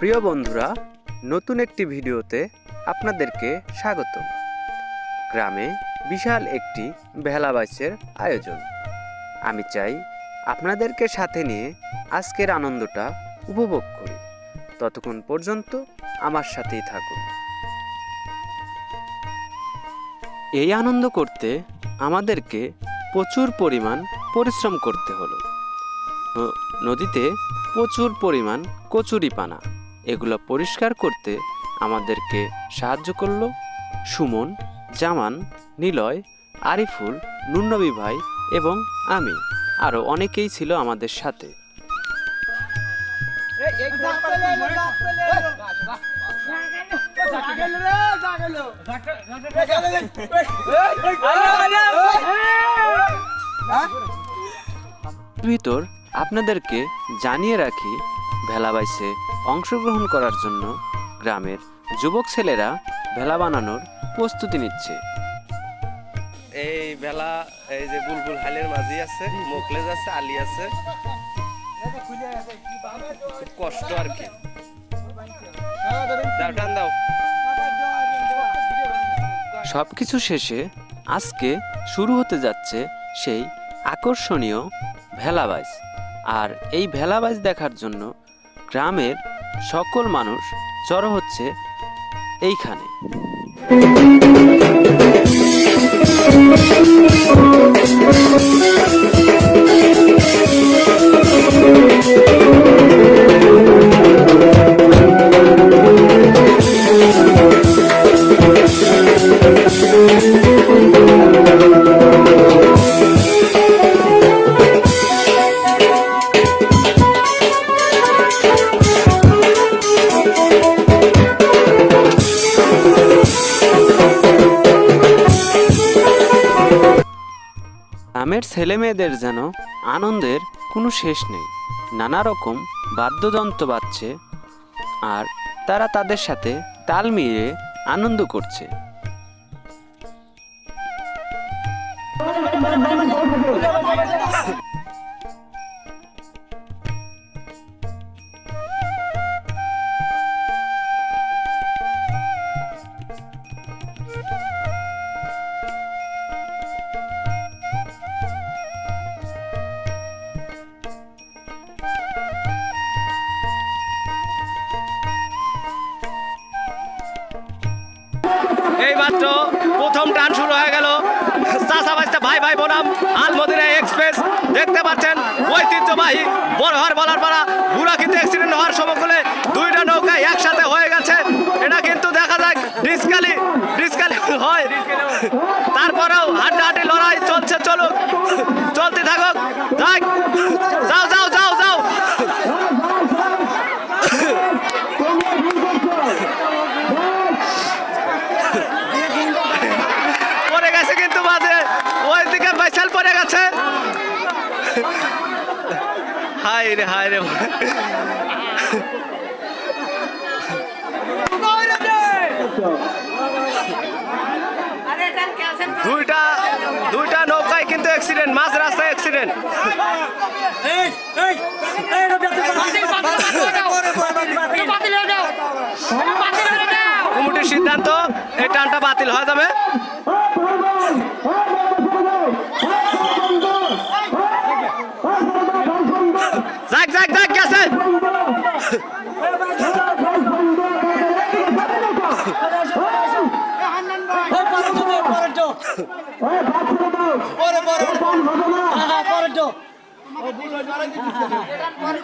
প্রিয় বন্ধুরা, নতুন একটি ভিডিওতে আপনাদেরকে স্বাগতম। গ্রামে বিশাল একটি ভেলা বাইচের আয়োজন। আমি চাই আপনাদেরকে সাথে নিয়ে আজকের আনন্দটা উপভোগ করি। ততক্ষণ পর্যন্ত আমার সাথেই থাকুন। এই আনন্দ করতে আমাদেরকে প্রচুর পরিমাণ পরিশ্রম করতে হলো। নদীতে প্রচুর পরিমাণ কচুরিপানা, এগুলো পরিষ্কার করতে আমাদেরকে সাহায্য করলো সুমন, জামান, নিলয়, আরিফুল, নুন্নবী ভাই এবং আমি। আরও অনেকেই ছিল আমাদের সাথে। ভিতর আপনাদেরকে জানিয়ে রাখি, ভেলা বাইচে অংশগ্রহণ করার জন্য গ্রামের যুবক ছেলেরা ভেলা বানানোর প্রস্তুতি নিচ্ছে। এই ভেলা, এই যে বুলবুল হালের মাঝি আছে, মোকলেজ আছে, আলী আছে, খুব কষ্ট আর কি। সবকিছু শেষে আজকে শুরু হতে যাচ্ছে সেই আকর্ষণীয় ভেলা বাইচ। আর এই ভেলা বাইচ দেখার জন্য গ্রামের সকল মানুষ জড়ো হচ্ছে এইখানে। গ্রামের ছেলে মেয়েদের যেন আনন্দের কোনো শেষ নেই। নানা রকম বাদ্যযন্ত্র বাজছে আর তারা তাদের সাথে তাল মিলিয়ে আনন্দ করছে। এই মাত্র প্রথম টান শুরু হয়ে গেল। চাষাবাসটা ভাই ভাই বনাম আলমদিনা এক্সপ্রেস দেখতে পাচ্ছেন, ঐতিহ্যবাহী বড়হার বলার পাড়া বুড়া কিন্তু অ্যাক্সিডেন্ট হওয়ার সময় দুইটা নৌকা একসাথে হয়ে গেছে। এটা কিন্তু দেখা যাক ডিসকালি হয়, তারপরেও হাড্ডাহাড্ডি লড়াই চলছে। চলুক, চলতে থাকুক। যাক, যাও যাও যাও যাও। পড়ে গেছে কিন্তু মাঝে, ওই দিকে বাইসাল পড়ে গেছে। হায় রে হায় রে। দুইটা নৌকায় কিন্তু অ্যাক্সিডেন্ট, মাঝ রাস্তায় অ্যাক্সিডেন্ট। কমিটির সিদ্ধান্ত, এই টানটা বাতিল হয়ে যাবে। যাক যাক যাক গেছে। পরে